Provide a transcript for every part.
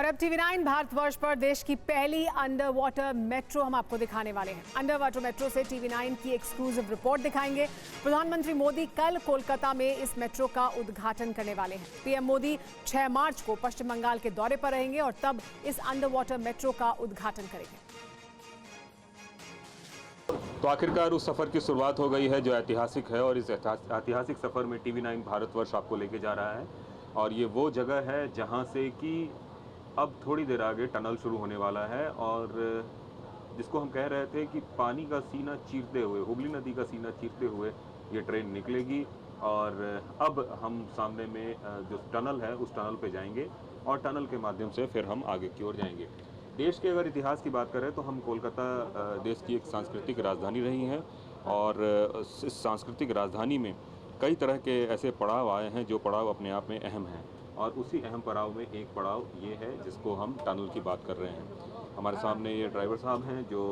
और अब TV9 भारतवर्ष पर देश की पहली अंडर वाटर मेट्रो हम आपको दिखाने वाले हैं। अंडर वाटर मेट्रो से TV9 की एक्सक्लूसिव रिपोर्ट दिखाएंगे। प्रधानमंत्री मोदी कल कोलकाता में इस मेट्रो का उद्घाटन करने वाले हैं। पीएम मोदी 6 मार्च को पश्चिम बंगाल के दौरे पर रहेंगे और तब इस अंडर वाटर मेट्रो का उद्घाटन करेंगे। तो आखिरकार उस सफ़र की शुरुआत हो गई है जो ऐतिहासिक है, और इस ऐतिहासिक सफ़र में TV9 भारतवर्ष आपको लेके जा रहा है। और ये वो जगह है जहाँ से कि अब थोड़ी देर आगे टनल शुरू होने वाला है, और जिसको हम कह रहे थे कि पानी का सीना चीरते हुए, हुगली नदी का सीना चीरते हुए ये ट्रेन निकलेगी। और अब हम सामने में जो टनल है उस टनल पे जाएंगे और टनल के माध्यम से फिर हम आगे की ओर जाएंगे। देश के अगर इतिहास की बात करें तो हम कोलकाता देश की एक सांस्कृतिक राजधानी रही हैं, और इस सांस्कृतिक राजधानी में कई तरह के ऐसे पड़ाव आए हैं जो पड़ाव अपने आप में अहम हैं। और उसी अहम पड़ाव में एक पड़ाव ये है जिसको हम टनल की बात कर रहे हैं। हमारे सामने ये ड्राइवर साहब हैं जो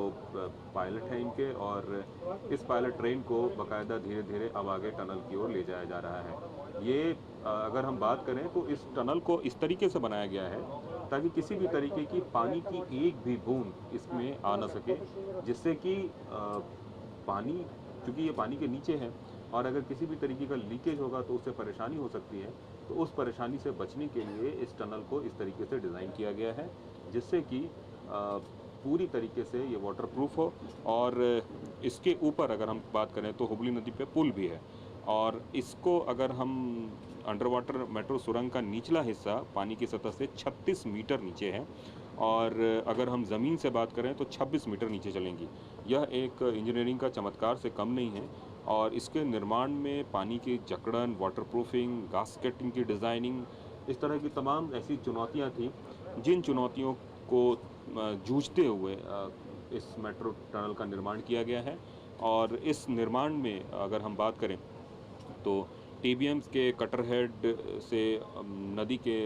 पायलट हैं इनके, और इस पायलट ट्रेन को बाकायदा धीरे धीरे अब आगे टनल की ओर ले जाया जा रहा है। ये अगर हम बात करें तो इस टनल को इस तरीके से बनाया गया है ताकि किसी भी तरीके की पानी की एक भी बूंद इसमें आ न सके, जिससे कि पानी, चूँकि ये पानी के नीचे है और अगर किसी भी तरीके का लीकेज होगा तो उससे परेशानी हो सकती है। तो उस परेशानी से बचने के लिए इस टनल को इस तरीके से डिज़ाइन किया गया है जिससे कि पूरी तरीके से ये वाटरप्रूफ हो। और इसके ऊपर अगर हम बात करें तो हुगली नदी पे पुल भी है, और इसको अगर हम अंडर वाटर मेट्रो सुरंग का निचला हिस्सा पानी की सतह से 36 मीटर नीचे है, और अगर हम ज़मीन से बात करें तो 26 मीटर नीचे चलेंगी। यह एक इंजीनियरिंग का चमत्कार से कम नहीं है, और इसके निर्माण में पानी की जकड़न, वाटरप्रूफिंग, गास्केटिंग की डिज़ाइनिंग, इस तरह की तमाम ऐसी चुनौतियां थीं जिन चुनौतियों को जूझते हुए इस मेट्रो टनल का निर्माण किया गया है। और इस निर्माण में अगर हम बात करें तो TBMs के कटरहेड से नदी के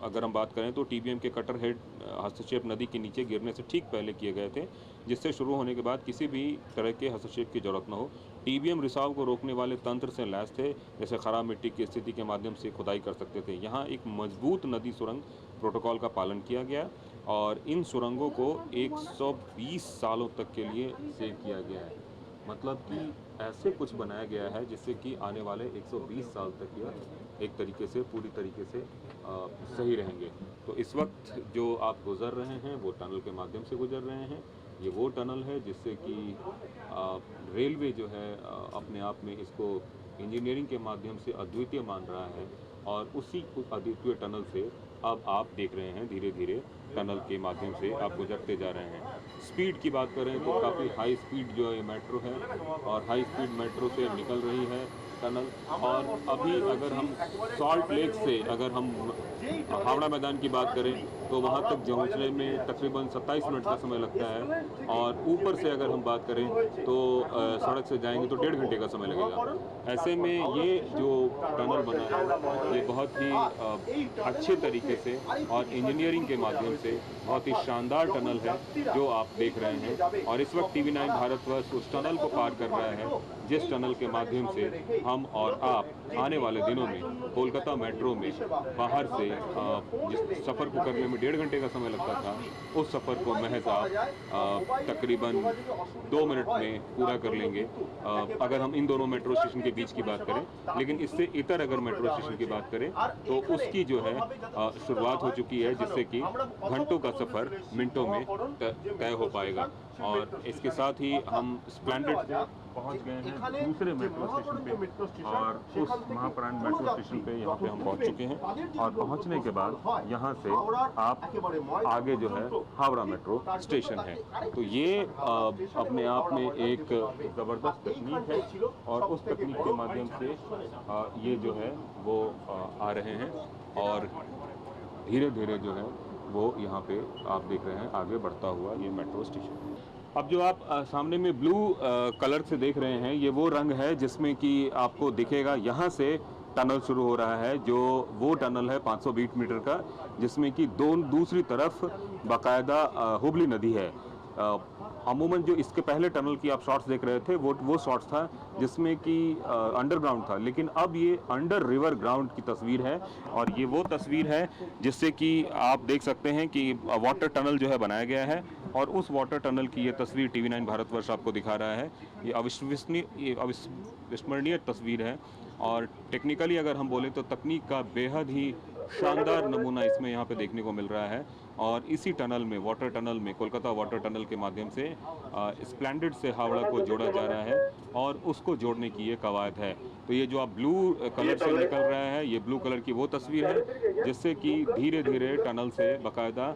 अगर हम बात करें तो TBM के कटरहेड हस्तक्षेप नदी के नीचे गिरने से ठीक पहले किए गए थे, जिससे शुरू होने के बाद किसी भी तरह के हस्तक्षेप की जरूरत न हो। TBM रिसाव को रोकने वाले तंत्र से लैस थे, जैसे खराब मिट्टी की स्थिति के माध्यम से खुदाई कर सकते थे। यहाँ एक मजबूत नदी सुरंग प्रोटोकॉल का पालन किया गया, और इन सुरंगों को 120 सालों तक के लिए सेव किया गया है। मतलब कि ऐसे कुछ बनाया गया है जिससे कि आने वाले 120 साल तक यह एक तरीके से, पूरी तरीके से सही रहेंगे। तो इस वक्त जो आप गुज़र रहे हैं वो टनल के माध्यम से गुज़र रहे हैं। ये वो टनल है जिससे कि रेलवे जो है अपने आप में इसको इंजीनियरिंग के माध्यम से अद्वितीय मान रहा है, और उसी अद्वितीय टनल से अब आप देख रहे हैं धीरे धीरे टनल के माध्यम से आप गुजरते जा रहे हैं। स्पीड की बात करें तो काफ़ी हाई स्पीड जो ये मेट्रो है, और हाई स्पीड मेट्रो से निकल रही है टनल। और अभी अगर हम सॉल्ट लेक से अगर हम हावड़ा मैदान की बात करें तो वहाँ तक पहुँचने में तकरीबन 27 मिनट का समय लगता है, और ऊपर से अगर हम बात करें तो सड़क से जाएंगे तो 1.5 घंटे का समय लगेगा। ऐसे में ये जो टनल बना है ये बहुत ही अच्छे तरीके से और इंजीनियरिंग के माध्यम से बहुत ही शानदार टनल है जो आप देख रहे हैं। और इस वक्त TV9 भारतवर्ष उस टनल को पार कर रहा है जिस टनल के माध्यम से हम और आप आने वाले दिनों में कोलकाता मेट्रो में बाहर से जिस सफ़र को करने में 1.5 घंटे का समय लगता था, उस सफ़र को महज आप तकरीबन 2 मिनट में पूरा कर लेंगे अगर हम इन दोनों मेट्रो स्टेशन के बीच की बात करें। लेकिन इससे इतर अगर मेट्रो स्टेशन की बात करें तो उसकी जो है शुरुआत हो चुकी है, जिससे कि घंटों का सफ़र मिनटों में तय हो पाएगा। और इसके साथ ही हम स्प्लेंडेड को पहुंच गए हैं दूसरे मेट्रो स्टेशन पे, और उस महाप्राण मेट्रो स्टेशन पे यहाँ पे हम पहुंच चुके हैं। और पहुंचने के बाद यहाँ से आप आगे जो है हावड़ा मेट्रो स्टेशन है। तो ये अपने आप में एक ज़बरदस्त तकनीक है, और उस तकनीक के माध्यम से ये जो है वो आ रहे हैं, और धीरे धीरे जो है वो यहाँ पे आप देख रहे हैं आगे बढ़ता हुआ ये मेट्रो स्टेशन। अब जो आप सामने में ब्लू कलर से देख रहे हैं ये वो रंग है जिसमें कि आपको दिखेगा यहाँ से टनल शुरू हो रहा है, जो वो टनल है 520 मीटर का, जिसमें कि दूसरी तरफ बाकायदा हुगली नदी है। अमूमन जो इसके पहले टनल की आप शॉट्स देख रहे थे वो शॉट्स था जिसमें कि अंडरग्राउंड था, लेकिन अब ये अंडर रिवर ग्राउंड की तस्वीर है और ये वो तस्वीर है जिससे कि आप देख सकते हैं कि वाटर टनल जो है बनाया गया है और उस वाटर टनल की ये तस्वीर टीवी9 भारतवर्ष आपको दिखा रहा है। ये अविस्मरणीय तस्वीर है और टेक्निकली अगर हम बोलें तो तकनीक का बेहद ही शानदार नमूना इसमें यहाँ पे देखने को मिल रहा है और इसी टनल में, वाटर टनल में, कोलकाता वाटर टनल के माध्यम से स्प्लेंडिड से हावड़ा को जोड़ा जा रहा है और उसको जोड़ने की ये कवायद है। तो ये जो आप ब्लू कलर से निकल रहा है, ये ब्लू कलर की वो तस्वीर है जिससे कि धीरे धीरे टनल से बाकायदा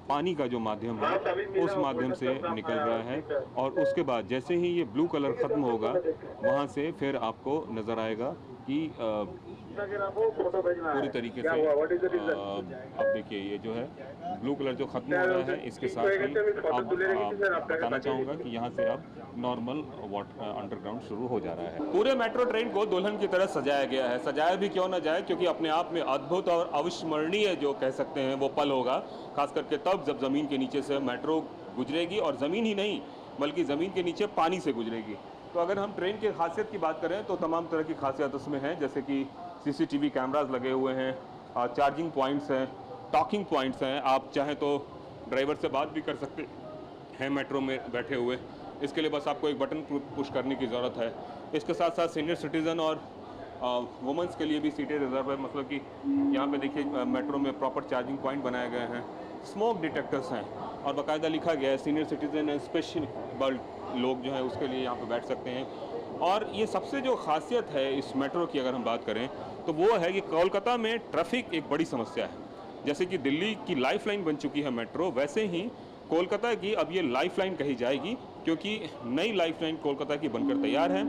पानी का जो माध्यम है उस माध्यम से निकल रहा है और उसके बाद जैसे ही ये ब्लू कलर ख़त्म होगा वहाँ से फिर आपको नज़र आएगा कि पूरी तरीके से अब देखिए ये जो है ब्लू कलर जो ख़त्म हो रहा है इसके साथ ही अब बताना चाहूँगा कि यहाँ से अब नॉर्मल वाटर अंडरग्राउंड शुरू हो जा रहा है। पूरे मेट्रो ट्रेन को दुल्हन की तरह सजाया गया है। सजाया भी क्यों ना जाए, क्योंकि अपने आप में अद्भुत और अविस्मरणीय जो कह सकते हैं वो पल होगा, खास करके तब जब ज़मीन के नीचे से मेट्रो गुजरेगी और ज़मीन ही नहीं बल्कि ज़मीन के नीचे पानी से गुजरेगी। तो अगर हम ट्रेन की खासियत की बात करें तो तमाम तरह की खासियत उसमें है, जैसे कि CCTV कैमरास लगे हुए हैं, चार्जिंग पॉइंट्स हैं, टॉकिंग पॉइंट्स हैं, आप चाहें तो ड्राइवर से बात भी कर सकते हैं मेट्रो में बैठे हुए। इसके लिए बस आपको एक बटन पुश करने की ज़रूरत है। इसके साथ साथ सीनियर सिटीज़न और वुमेंस के लिए भी सीटें रिजर्व है, मतलब कि यहाँ पे देखिए मेट्रो में प्रॉपर चार्जिंग पॉइंट बनाए गए हैं, स्मोक डिटेक्टर्स हैं और बाकायदा लिखा गया है सीनियर सिटीज़न एंड स्पेशल लोग जो हैं उसके लिए यहाँ पे बैठ सकते हैं। और ये सबसे जो खासियत है इस मेट्रो की अगर हम बात करें तो वो है कि कोलकाता में ट्रैफिक एक बड़ी समस्या है। जैसे कि दिल्ली की लाइफलाइन बन चुकी है मेट्रो, वैसे ही कोलकाता की अब ये लाइफलाइन कही जाएगी, क्योंकि नई लाइफलाइन कोलकाता की बनकर तैयार है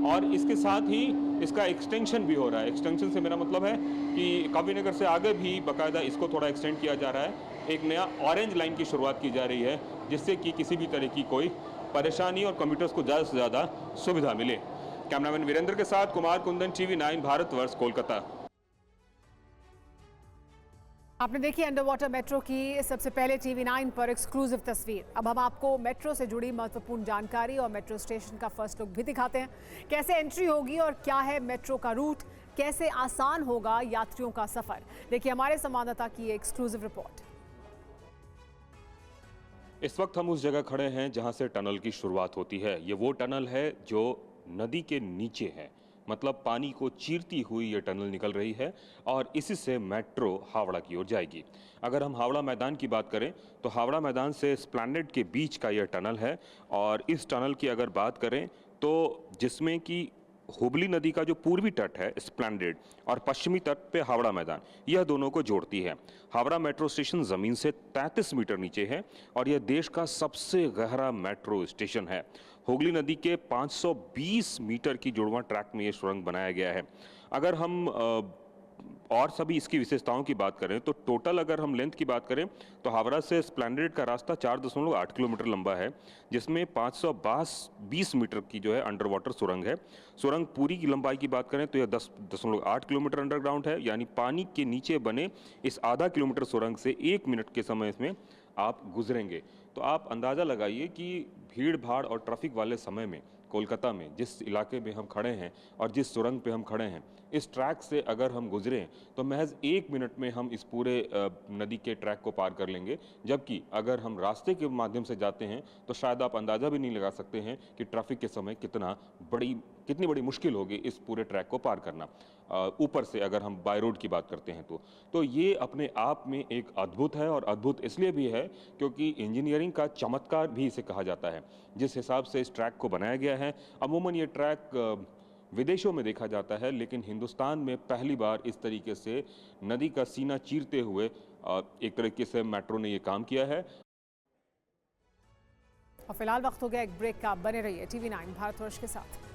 और इसके साथ ही इसका एक्सटेंशन भी हो रहा है। एक्सटेंशन से मेरा मतलब है कि कावीनगर से आगे भी बाकायदा इसको थोड़ा एक्सटेंड किया जा रहा है। एक नया ऑरेंज लाइन की शुरुआत की जा रही है जिससे कि किसी भी तरह की कोई परेशानी और कम्यूटर्स को ज़्यादा से ज़्यादा सुविधा मिले। कैमरामैन वीरेंद्र के साथ कुमार कुंदन, TV9 भारतवर्ष, कोलकाता। आपने देखी अंडर वाटर मेट्रो की सबसे पहले TV9 पर एक्सक्लूसिव तस्वीर। अब हम आपको मेट्रो से जुड़ी महत्वपूर्ण जानकारी और मेट्रो स्टेशन का फर्स्ट लुक भी दिखाते हैं। कैसे एंट्री होगी और क्या है मेट्रो का रूट, कैसे आसान होगा यात्रियों का सफर, देखिए हमारे संवाददाता की एक्सक्लूसिव रिपोर्ट। इस वक्त हम उस जगह खड़े हैं जहां से टनल की शुरुआत होती है। ये वो टनल है जो नदी के नीचे है, मतलब पानी को चीरती हुई ये टनल निकल रही है और इसी से मेट्रो हावड़ा की ओर जाएगी। अगर हम हावड़ा मैदान की बात करें तो हावड़ा मैदान से स्प्लेंडिड के बीच का ये टनल है और इस टनल की अगर बात करें तो जिसमें कि हुबली नदी का जो पूर्वी तट है स्प्लेंडिड और पश्चिमी तट पे हावड़ा मैदान, यह दोनों को जोड़ती है। हावड़ा मेट्रो स्टेशन ज़मीन से 33 मीटर नीचे है और यह देश का सबसे गहरा मेट्रो स्टेशन है। हुगली नदी के 520 मीटर की जुड़वां ट्रैक में यह सुरंग बनाया गया है। अगर हम और सभी इसकी विशेषताओं की बात करें तो टोटल अगर हम लेंथ की बात करें तो हावड़ा से स्प्लेंडिड का रास्ता 4.8 किलोमीटर लंबा है, जिसमें 520 मीटर की जो है अंडर वाटर सुरंग है। सुरंग पूरी की लंबाई की बात करें तो यह 10.8 किलोमीटर अंडरग्राउंड है, यानी पानी के नीचे बने इस आधा किलोमीटर सुरंग से 1 मिनट के समय इसमें आप गुजरेंगे। तो आप अंदाज़ा लगाइए कि भीड़ भाड़ और ट्रैफिक वाले समय में कोलकाता में जिस इलाके में हम खड़े हैं और जिस सुरंग पे हम खड़े हैं, इस ट्रैक से अगर हम गुजरें तो महज 1 मिनट में हम इस पूरे नदी के ट्रैक को पार कर लेंगे। जबकि अगर हम रास्ते के माध्यम से जाते हैं तो शायद आप अंदाज़ा भी नहीं लगा सकते हैं कि ट्रैफिक के समय कितनी बड़ी मुश्किल होगी इस पूरे ट्रैक को पार करना। ऊपर से अगर हम बाय रोड की बात करते हैं तो ये अपने आप में एक अद्भुत है और अद्भुत इसलिए भी है क्योंकि इंजीनियरिंग का चमत्कार भी इसे कहा जाता है। जिस हिसाब से इस ट्रैक को बनाया गया है, अमूमन ये ट्रैक विदेशों में देखा जाता है, लेकिन हिंदुस्तान में पहली बार इस तरीके से नदी का सीना चीरते हुए एक तरीके से मेट्रो ने ये काम किया है। और फिलहाल वक्त हो गया एक ब्रेक का, बने रहिए TV9 भारतवर्ष के साथ।